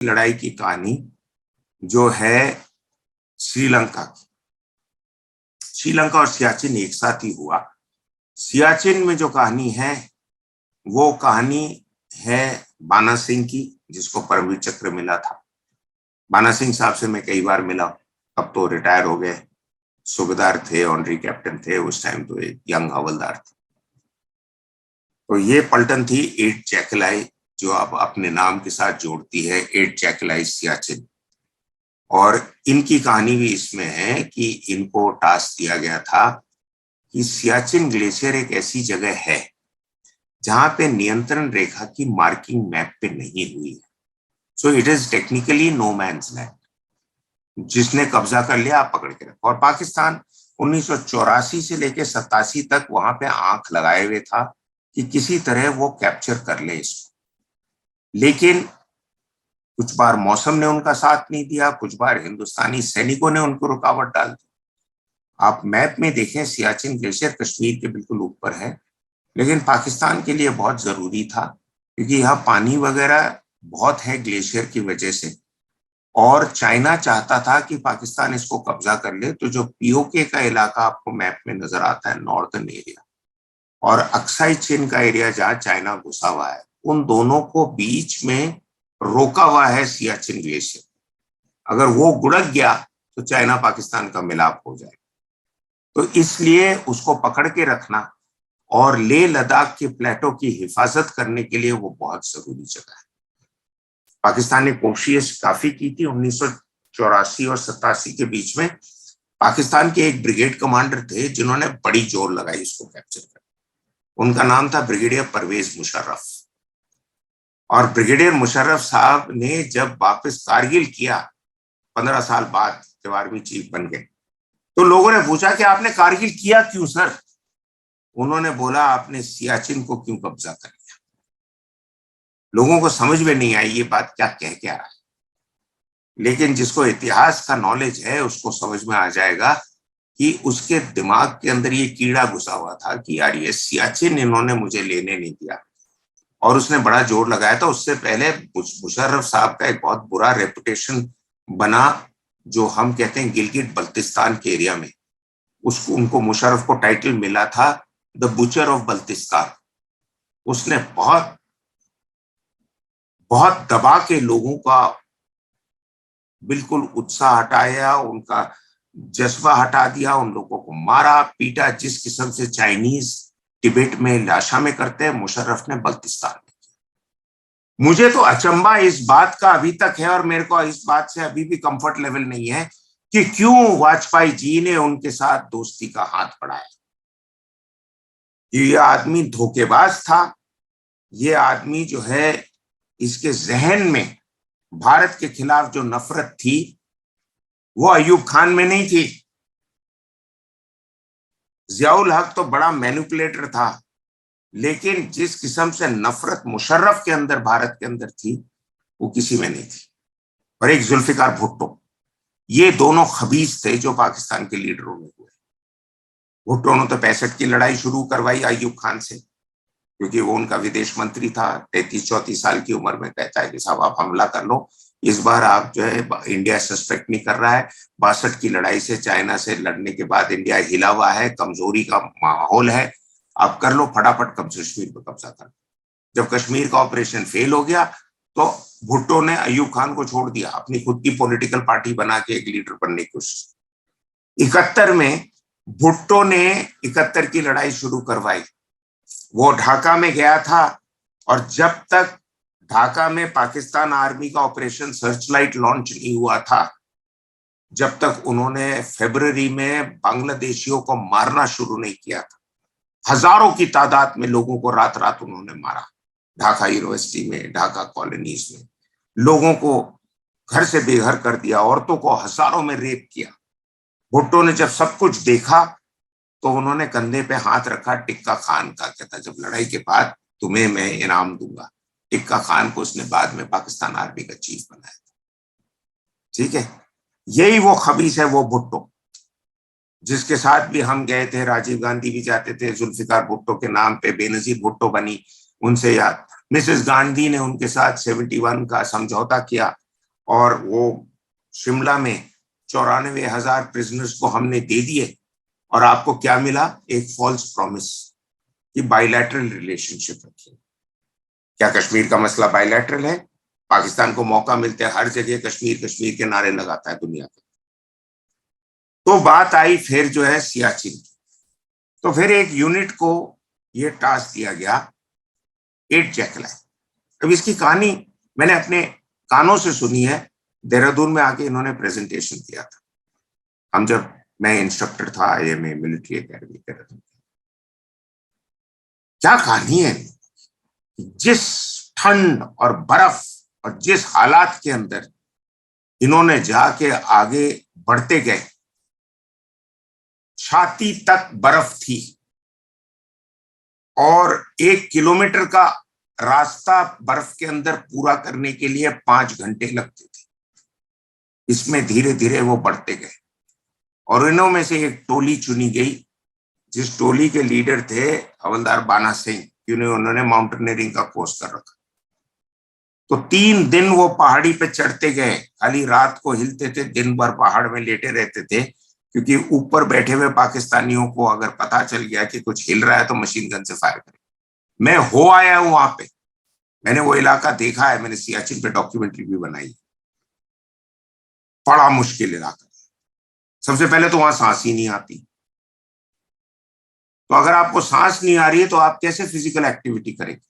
लड़ाई की कहानी जो है श्रीलंका की। श्रीलंका और सियाचिन एक साथ ही हुआ। सियाचिन में जो कहानी है वो कहानी है बाना सिंह की, जिसको परमवीर चक्र मिला था। बाना सिंह साहब से मैं कई बार मिला, अब तो रिटायर हो गए, सूबेदार थे, ऑनरी कैप्टन थे, उस टाइम तो एक यंग हवलदार थे। तो ये पलटन थी 8 जैकलाई, जो अब अपने नाम के साथ जोड़ती है 8 जैकलाई सियाचिन। और इनकी कहानी भी इसमें है कि इनको टास्क दिया गया था कि सियाचिन ग्लेशियर एक ऐसी जगह है जहां पे नियंत्रण रेखा की मार्किंग मैप पे नहीं हुई है। So it is technically no man's land. जिसने कब्जा कर लिया आप पकड़ के रखो। और पाकिस्तान 1984 से लेकर 87 तक वहां पे आंख लगाए हुए था कि किसी तरह वो कैप्चर कर ले इसको। लेकिन कुछ बार मौसम ने उनका साथ नहीं दिया, कुछ बार हिंदुस्तानी सैनिकों ने उनको रुकावट डाल दी। आप मैप में देखें, सियाचिन ग्लेशियर कश्मीर के बिल्कुल ऊपर है, लेकिन पाकिस्तान के लिए बहुत जरूरी था क्योंकि यहाँ पानी वगैरह बहुत है ग्लेशियर की वजह से। और चाइना चाहता था कि पाकिस्तान इसको कब्जा कर ले। तो जो पीओके का इलाका आपको मैप में नजर आता है, नॉर्थन एरिया, और अक्साई चीन का एरिया जहां चाइना घुसा हुआ है, उन दोनों को बीच में रोका हुआ है सियाचिन ग्लेशियर। अगर वो गुड़क गया तो चाइना पाकिस्तान का मिलाप हो जाएगा। तो इसलिए उसको पकड़ के रखना और लेह लद्दाख के प्लेटो की हिफाजत करने के लिए वो बहुत जरूरी जगह है। पाकिस्तान ने कोशिश काफी की थी 1984 और 87 के बीच में। पाकिस्तान के एक ब्रिगेड कमांडर थे जिन्होंने बड़ी जोर लगाई इसको कैप्चर करने। उनका नाम था ब्रिगेडियर परवेज मुशर्रफ। और ब्रिगेडियर मुशर्रफ साहब ने जब वापस कारगिल किया 15 साल बाद, जब आर्मी चीफ बन गए, तो लोगों ने पूछा कि आपने कारगिल किया क्यों सर? उन्होंने बोला आपने सियाचिन को क्यों कब्जा कर लिया। लोगों को समझ में नहीं आई ये बात क्या कह के आ रहा है, लेकिन जिसको इतिहास का नॉलेज है उसको समझ में आ जाएगा कि उसके दिमाग के अंदर ये कीड़ा घुसा हुआ था कि यार ये सियाचिन इन्होंने मुझे लेने नहीं दिया। और उसने बड़ा जोर लगाया था। उससे पहले मुशर्रफ साहब का एक बहुत बुरा रेपुटेशन बना, जो हम कहते हैं गिलगिट बल्तिस्तान के एरिया में। उसको उनको मुशर्रफ को टाइटल मिला था द बुचर ऑफ बल्तिस्तान। उसने बहुत बहुत दबा के लोगों का बिल्कुल उत्साह हटाया, उनका जज्बा हटा दिया, उन लोगों को मारा पीटा जिस किस्म से चाइनीज तिब्बत में लाशा में करते हैं, मुशर्रफ ने बल्तिस्तान में किया। मुझे तो अचंभा इस बात का अभी तक है और मेरे को इस बात से अभी भी कंफर्ट लेवल नहीं है कि क्यों वाजपेयी जी ने उनके साथ दोस्ती का हाथ बढ़ाया। ये आदमी धोखेबाज था। ये आदमी जो है, इसके जहन में भारत के खिलाफ जो नफरत थी वो अयूब खान में नहीं थी। जियाउल हक तो बड़ा मैनिपुलेटर था, लेकिन जिस किस्म से नफरत मुशर्रफ के अंदर, भारत के अंदर थी, वो किसी में नहीं थी। और एक जुल्फिकार भुट्टो, ये दोनों खबीस थे जो पाकिस्तान के लीडरों में हुए। भुट्टो ने तो 65 की लड़ाई शुरू करवाई अयूब खान से, क्योंकि वो उनका विदेश मंत्री था। 33-34 साल की उम्र में कहता है कि साहब आप हमला कर लो, इस बार आप जो है, इंडिया सस्पेक्ट नहीं कर रहा है। 62 की लड़ाई से, चाइना से लड़ने के बाद इंडिया हिला हुआ है, कमजोरी का माहौल है, आप कर लो फटाफट कश्मीर पर कब्जा कर। जब कश्मीर का ऑपरेशन फेल हो गया तो भुट्टो ने अयूब खान को छोड़ दिया, अपनी खुद की पॉलिटिकल पार्टी बना के एक लीडर बनने की कोशिश। 71 में भुट्टो ने 71 की लड़ाई शुरू करवाई। वो ढाका में गया था और जब तक ढाका में पाकिस्तान आर्मी का ऑपरेशन सर्चलाइट लॉन्च नहीं हुआ था, जब तक उन्होंने फरवरी में बांग्लादेशियों को मारना शुरू नहीं किया था। हजारों की तादाद में लोगों को रात रात उन्होंने मारा। ढाका यूनिवर्सिटी में, ढाका कॉलोनीज में लोगों को घर से बेघर कर दिया, औरतों को हजारों में रेप किया। भुट्टो ने जब सब कुछ देखा तो उन्होंने कंधे पे हाथ रखा टिक्का खान का, कहता जब लड़ाई के बाद तुम्हें मैं इनाम दूंगा। टिक्का खान को उसने बाद में पाकिस्तान आर्मी का चीफ बनाया। ठीक है, यही वो खबीस है, वो भुट्टो जिसके साथ भी हम गए थे। राजीव गांधी भी जाते थे, जुल्फिकार भुट्टो के नाम पे बेनजीर भुट्टो बनी, उनसे याद। मिसेस गांधी ने उनके साथ 71 का समझौता किया और वो शिमला में 94,000 प्रिजनर्स को हमने दे दिए, और आपको क्या मिला? एक फॉल्स प्रॉमिस कि बायलैटरल रिलेशनशिप रखिए। क्या कश्मीर का मसला बायलैटरल है? पाकिस्तान को मौका मिलते हर जगह कश्मीर कश्मीर के नारे लगाता है दुनिया के। तो बात आई फिर जो है सियाचिन की। तो फिर एक यूनिट को ये टास्क दिया गया 8 जैकल है। अब इसकी कहानी मैंने अपने कानों से सुनी है, देहरादून में आके इन्होंने प्रेजेंटेशन किया था, हम जब मैं इंस्ट्रक्टर था IMA मिलिट्री एकेडमी देहरादून। क्या कहानी है, जिस ठंड और बर्फ और जिस हालात के अंदर इन्होंने जाके आगे बढ़ते गए, छाती तक बर्फ थी और 1 किलोमीटर का रास्ता बर्फ के अंदर पूरा करने के लिए 5 घंटे लगते थे। इसमें धीरे धीरे वो बढ़ते गए और इन्हों में से एक टोली चुनी गई, जिस टोली के लीडर थे हवलदार बाना सिंह, जिन्हें उन्होंने माउंटेनियरिंग का कोर्स कर रखा। तो 3 दिन वो पहाड़ी पे चढ़ते गए, खाली रात को हिलते थे, दिन भर पहाड़ में लेटे रहते थे, क्योंकि ऊपर बैठे हुए पाकिस्तानियों को अगर पता चल गया कि कुछ हिल रहा है तो मशीन गन से फायर करें। मैं हो आया हूं वहां पे, मैंने वो इलाका देखा है, मैंने सियाचिन पे डॉक्यूमेंट्री भी बनाई। बड़ा मुश्किल इलाका, सबसे पहले तो वहां सांस ही नहीं आती। तो अगर आपको सांस नहीं आ रही है तो आप कैसे फिजिकल एक्टिविटी करेंगे?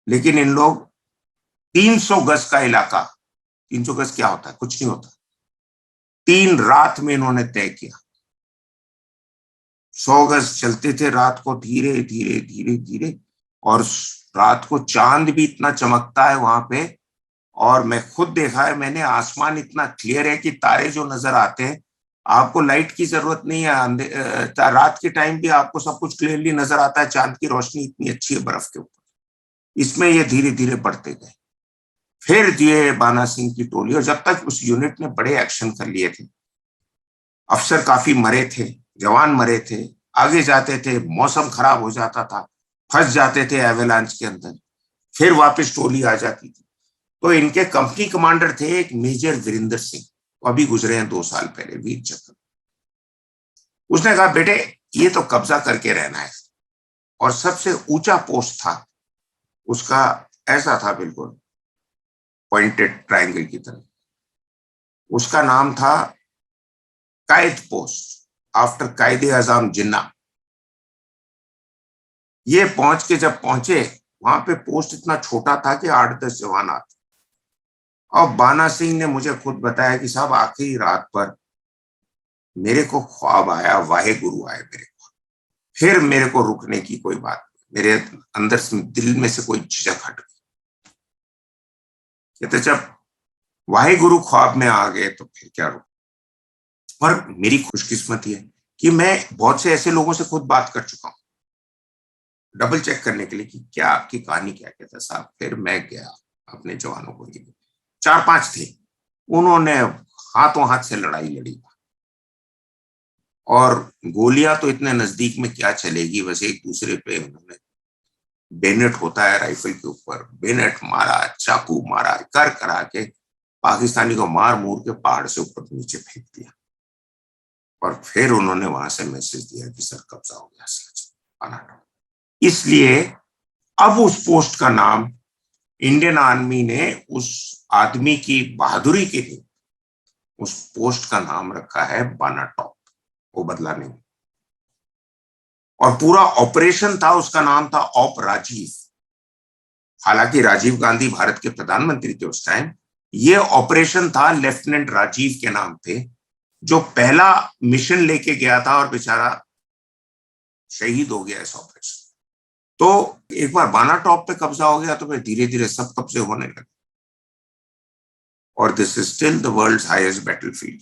लेकिन इन लोग 300 गज का इलाका, 300 गज क्या होता है? कुछ नहीं होता। 3 रात में इन्होंने तय किया। 100 गज चलते थे रात को, धीरे धीरे धीरे धीरे, और रात को चांद भी इतना चमकता है वहां पे, और मैं खुद देखा है मैंने, आसमान इतना क्लियर है कि तारे जो नजर आते हैं, आपको लाइट की जरूरत नहीं है, रात के टाइम भी आपको सब कुछ क्लियरली नजर आता है, चांद की रोशनी इतनी अच्छी है बर्फ के ऊपर। इसमें ये धीरे धीरे बढ़ते गए। फिर ये बाना सिंह की टोली, और जब तक उस यूनिट ने बड़े एक्शन कर लिए थे, अफसर काफी मरे थे, जवान मरे थे, आगे जाते थे मौसम खराब हो जाता था, फंस जाते थे एवेलांच के अंदर, फिर वापस टोली आ जाती थी। तो इनके कंपनी कमांडर थे एक मेजर वीरेंद्र सिंह, अभी गुजरे हैं 2 साल पहले, वीर चक्र। उसने कहा बेटे ये तो कब्जा करके रहना है, और सबसे ऊंचा पोस्ट था उसका, ऐसा था बिल्कुल पॉइंटेड ट्रायंगल की तरह, उसका नाम था कायद पोस्ट, आफ्टर कायदे आजम जिन्ना। ये पहुंच के जब पहुंचे वहां पे, पोस्ट इतना छोटा था कि 8-10 जवान आते। और बाना सिंह ने मुझे खुद बताया कि साहब आखिरी रात पर मेरे को ख्वाब आया, वाहे गुरु आए मेरे को, फिर मेरे को रुकने की कोई बात, मेरे अंदर से दिल में से कोई झिझक हट गई। कहते जब वाहे गुरु ख्वाब में आ गए तो फिर क्या रुक। और मेरी खुशकिस्मती है कि मैं बहुत से ऐसे लोगों से खुद बात कर चुका हूं, डबल चेक करने के लिए कि क्या आपकी कहानी क्या कहता साहब। फिर मैं गया अपने जवानों को लिए, 4-5 थे, उन्होंने हाथों हाथ से लड़ाई लड़ी, और गोलियां तो इतने नजदीक में क्या चलेगी, बस एक दूसरे पे उन्होंने, बेनेट होता है राइफल के ऊपर, बेनेट मारा, चाकू मारा, कर करा के पाकिस्तानी को मार मूर के पहाड़ से ऊपर नीचे फेंक दिया। और फिर उन्होंने वहां से मैसेज दिया कि सर कब्जा हो गया। इसलिए अब उस पोस्ट का नाम, इंडियन आर्मी ने उस आदमी की बहादुरी के लिए उस पोस्ट का नाम रखा है बाना टॉप, वो बदला नहीं। और पूरा ऑपरेशन था, उसका नाम था ऑप राजीव। हालांकि राजीव गांधी भारत के प्रधानमंत्री थे उस टाइम, ये ऑपरेशन था लेफ्टिनेंट राजीव के नाम पे, जो पहला मिशन लेके गया था और बेचारा शहीद हो गया इस ऑपरेशन। तो एक बार बाना टॉप पे कब्जा हो गया तो फिर धीरे धीरे सब कब्जे होने लगे, और this is still the world's highest battlefield.